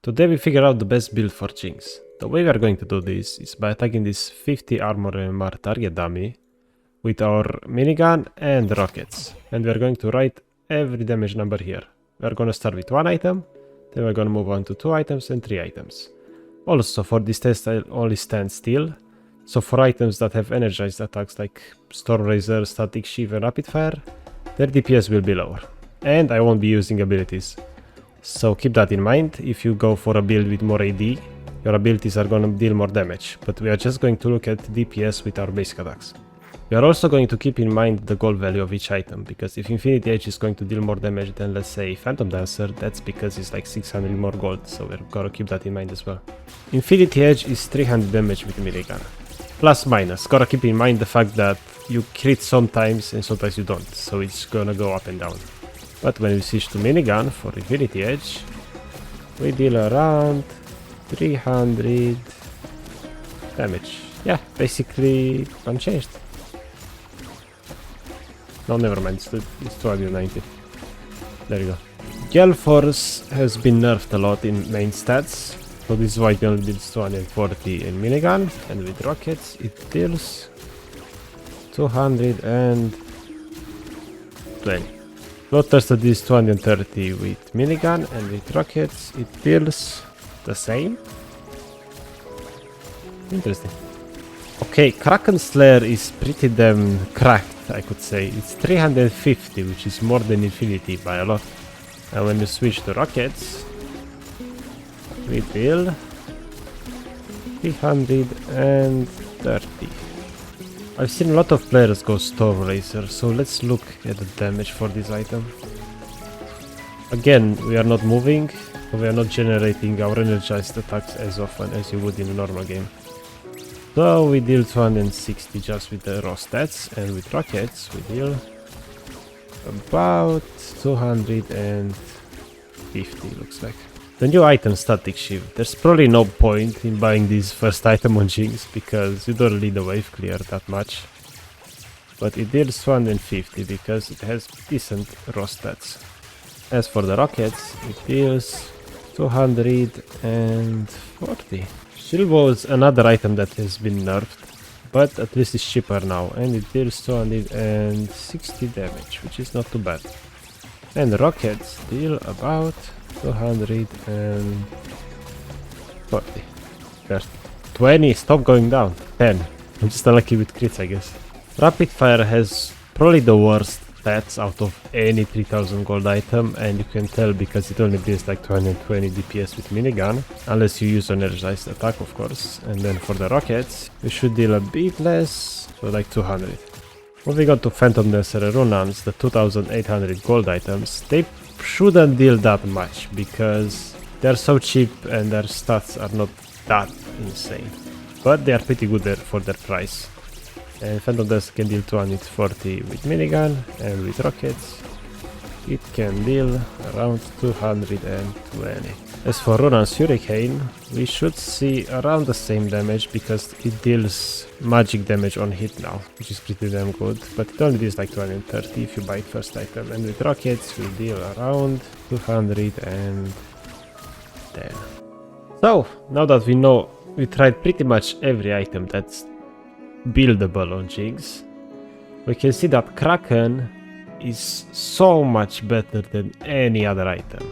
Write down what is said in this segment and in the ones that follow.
Today we figure out the best build for JINX. The way we are going to do this is by attacking this 50 armor MMR target dummy with our minigun and rockets. And we are going to write every damage number here. We are going to start with 1 item, then we are going to move on to 2 items and 3 items. Also, for this test I'll only stand still, so for items that have energized attacks like Storm Razor, Static Shiv and Rapid Fire, their DPS will be lower. And I won't be using abilities. So keep that in mind. If you go for a build with more AD, your abilities are going to deal more damage, but we are just going to look at DPS with our basic attacks. We are also going to keep in mind the gold value of each item, because if Infinity Edge is going to deal more damage than, let's say, Phantom Dancer, that's because it's like 600 more gold, so we're gonna keep that in mind as well. Infinity Edge is 300 damage with minigun. Plus minus, gotta keep in mind the fact that you crit sometimes and sometimes you don't, so it's gonna go up and down. But when we switch to minigun for Infinity Edge, we deal around 300 damage. Yeah, basically unchanged. No, never mind, it's 290. There you go. GeForce has been nerfed a lot in main stats, so this is why it only deals 240 in minigun, and with rockets it deals 220. Bloodthirster deals 230 with minigun, and with rockets it deals the same. Interesting. Okay, Kraken Slayer is pretty damn cracked, I could say. It's 350, which is more than Infinity by a lot. And when you switch to rockets, we deal 330. I've seen a lot of players go Storm Razor, so let's look at the damage for this item. Again, we are not moving, so we are not generating our energized attacks as often as you would in a normal game. So we deal 260 just with the raw stats, and with rockets we deal about 250, looks like. The new item, Static Shiv. There's probably no point in buying this first item on JINX because you don't really the wave clear that much. But it deals 250 because it has decent raw stats. As for the rockets, it deals 240. Shield Bow is another item that has been nerfed, but at least it's cheaper now, and it deals 260 damage, which is not too bad. And the rockets deal about 240. There's 20, stop going down. 10. I'm just unlucky with crits, I guess. Rapid Fire has probably the worst stats out of any 3000 gold item, and you can tell because it only deals like 220 DPS with minigun, unless you use energized attack, of course. And then for the rockets, you should deal a bit less, so like 200. Moving on to Phantom Dancer and Runans, the 2800 gold items, they shouldn't deal that much because they're so cheap and their stats are not that insane. But they are pretty good there for their price. And Phantom Dancer can deal 240 with minigun, and with rockets it can deal around 220. As for Runan's Hurricane, we should see around the same damage because it deals magic damage on hit now, which is pretty damn good, but it only deals like 230 if you buy first item, and with rockets we deal around 210. So, now that we know we tried pretty much every item that's buildable on JINX, we can see that Kraken is so much better than any other item.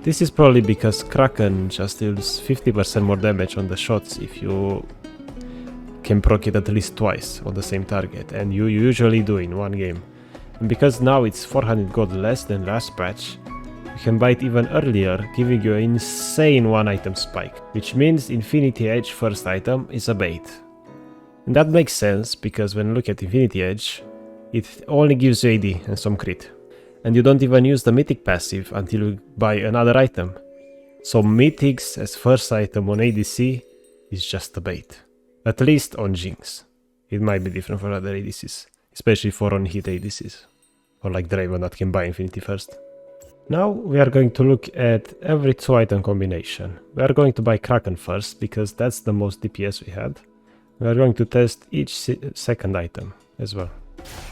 This is probably because Kraken just deals 50% more damage on the shots if you can proc it at least twice on the same target, and you usually do in one game. And because now it's 400 gold less than last patch, you can buy it even earlier, giving you an insane one item spike, which means Infinity Edge first item is a bait. And that makes sense because when you look at Infinity Edge, it only gives you AD and some crit. And you don't even use the Mythic passive until you buy another item. So Mythics as first item on ADC is just a bait. At least on JINX. It might be different for other ADCs, especially for on-hit ADCs. Or like Draven that can buy Infinity first. Now we are going to look at every 2 item combination. We are going to buy Kraken first because that's the most DPS we had. We are going to test each second item as well.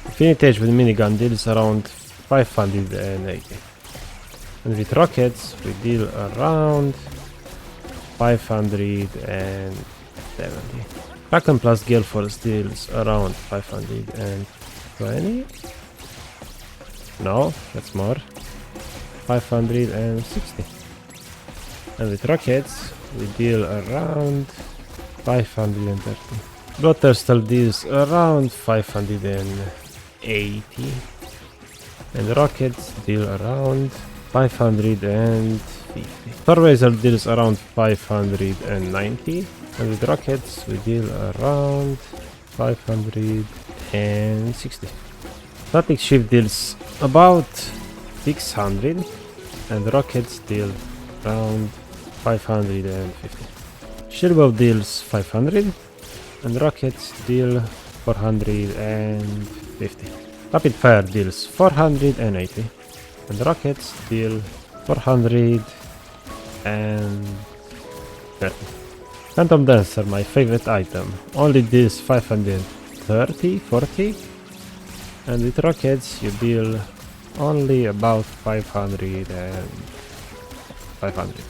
Infinity Edge with minigun deals around 580. And with rockets we deal around 570. Kraken plus GeForce deals around 520. No, that's more. 560. And with rockets, we deal around 530. Bloodthirster deals around 580. And rockets deal around 550. Torvaser deals around 590. And with rockets, we deal around 560. Static shift deals about 600. And rockets deal around 550. Shieldbow deals 500. And rockets deal 450. Rapid fire deals 480. And rockets deal 430. Phantom Dancer, my favorite item, only deals 540. And with rockets you deal only about 500 and 500.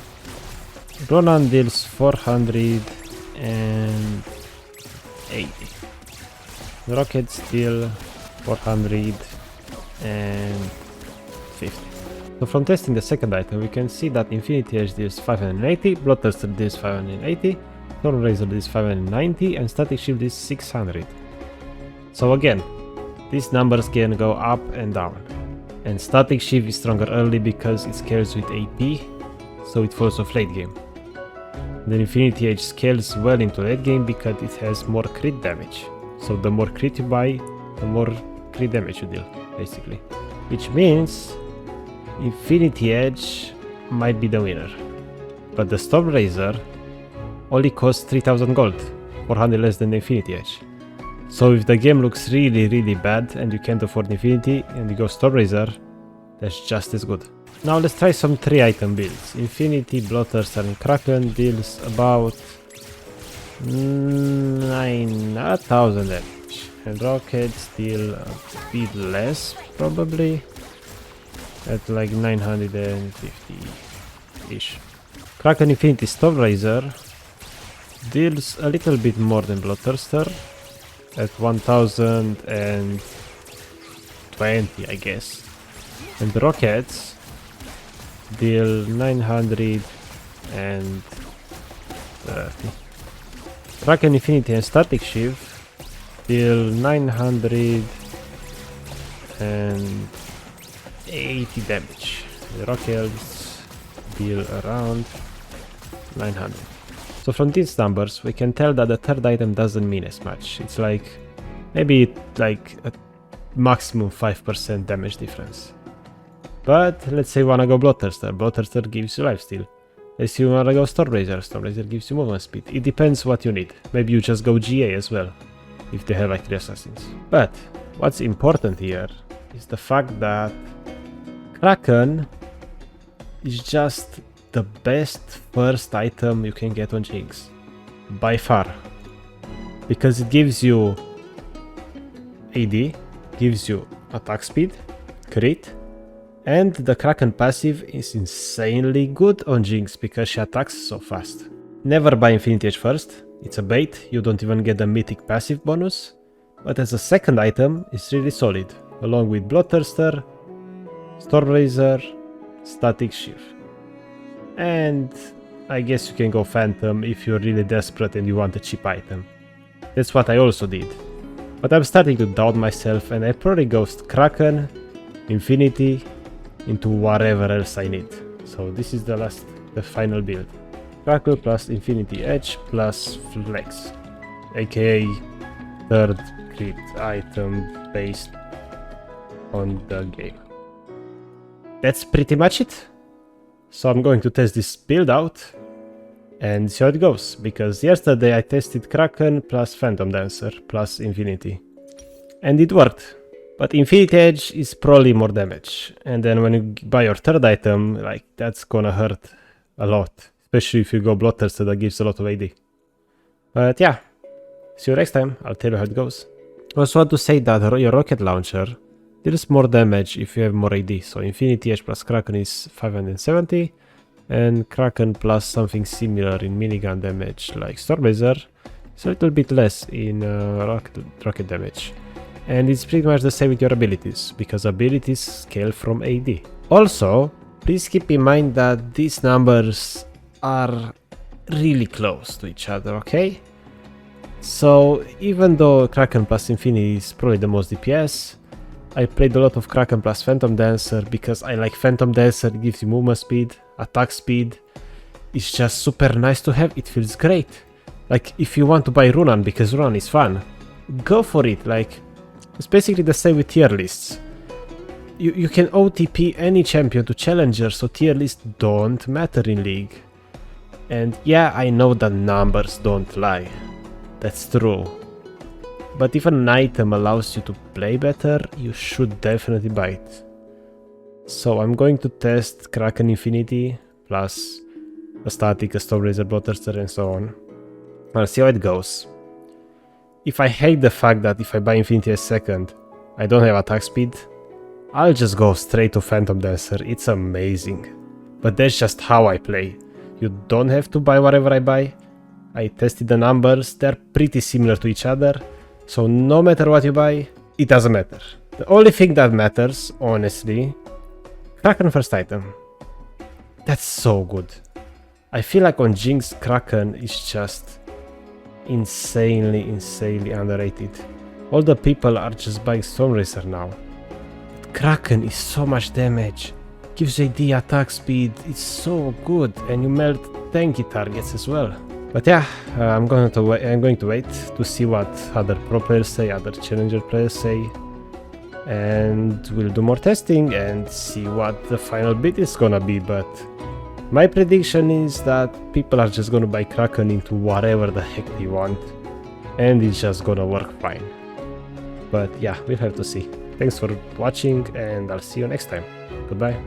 Ronan deals 480. Rockets deal 450. So from testing the second item, we can see that Infinity Edge deals 580, Bloodthirster deals 580, Tonirel deals 590, and Static Shield deals 600. So again, these numbers can go up and down. And Static Shield is stronger early because it scales with AP, so it falls off late game. Then Infinity Edge scales well into late game because it has more crit damage. So the more crit you buy, the more crit damage you deal, basically. Which means Infinity Edge might be the winner. But the Stormraiser only costs 3000 gold, 400 less than the Infinity Edge. So if the game looks really bad and you can't afford Infinity and you go Stormraiser, that's just as good. Now let's try some 3 item builds. Infinity, Bloodthirster and Kraken deals about 9000 damage. And rockets deal a bit less, probably. At like 950-ish. Kraken Infinity Stormraiser deals a little bit more than Bloodthirster. At 1020, I guess. And rockets deal 930. Kraken Infinity and Static Shift deal 980 damage. The rockets deal around 900. So from these numbers we can tell that the third item doesn't mean as much. It's like maybe like a maximum 5% damage difference. But let's say you wanna go Bloodthirster. Bloodthirster gives you lifesteal. Let's say you wanna go Stormraiser. Stormraiser gives you movement speed. It depends what you need. Maybe you just go GA as well, if they have like 3 assassins. But what's important here is the fact that Kraken is just the best first item you can get on JINX. By far. Because it gives you AD, gives you attack speed, crit, and the Kraken passive is insanely good on JINX because she attacks so fast. Never buy Infinity Edge first, it's a bait, you don't even get the mythic passive bonus, but as a second item it's really solid, along with Bloodthirster, Stormraiser, Static Shift. And I guess you can go Phantom if you're really desperate and you want a cheap item. That's what I also did. But I'm starting to doubt myself and I probably go Kraken, Infinity, into whatever else I need. So this is the final build. Kraken plus Infinity Edge plus Flex, aka third crit item based on the game. That's pretty much it. So I'm going to test this build out and see how it goes, because yesterday I tested Kraken plus Phantom Dancer plus Infinity and it worked. But Infinity Edge is probably more damage, and then when you buy your third item, like, that's gonna hurt a lot, especially if you go Bloodthirster that gives a lot of AD. But yeah, see you next time, I'll tell you how it goes. I also want to say that your rocket launcher deals more damage if you have more AD, so Infinity Edge plus Kraken is 570, and Kraken plus something similar in minigun damage like Stormblazer, it's a little bit less in rocket damage. And it's pretty much the same with your abilities, because abilities scale from AD. Also, please keep in mind that these numbers are really close to each other, okay? So even though Kraken plus Infinity is probably the most DPS, I played a lot of Kraken plus Phantom Dancer because I like Phantom Dancer, it gives you movement speed, attack speed. It's just super nice to have, it feels great. Like if you want to buy Runan because Runan is fun, go for it. Like it's basically the same with tier lists. You can OTP any champion to challenger, so tier lists don't matter in League. And yeah, I know that numbers don't lie. That's true. But if an item allows you to play better, you should definitely buy it. So I'm going to test Kraken Infinity plus a static, a Stormblazer, Bloodthirster and so on. I'll see how it goes. If I hate the fact that if I buy Infinity as second, I don't have attack speed, I'll just go straight to Phantom Dancer, it's amazing. But that's just how I play. You don't have to buy whatever I buy. I tested the numbers, they're pretty similar to each other. So no matter what you buy, it doesn't matter. The only thing that matters, honestly, Kraken first item. That's so good. I feel like on JINX, Kraken is just insanely underrated. All the people are just buying Stormracer now. But Kraken is so much damage. Gives you AD attack speed, it's so good, and you melt tanky targets as well. But yeah, I'm going to wait to see what other pro players say, other challenger players say, and we'll do more testing and see what the final bid is gonna be. But my prediction is that people are just gonna buy Kraken into whatever the heck they want, and it's just gonna work fine. But yeah, we'll have to see. Thanks for watching, and I'll see you next time. Goodbye.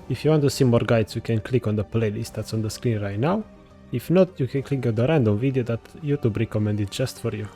If you want to see more guides, you can click on the playlist that's on the screen right now. If not, you can click on the random video that YouTube recommended just for you.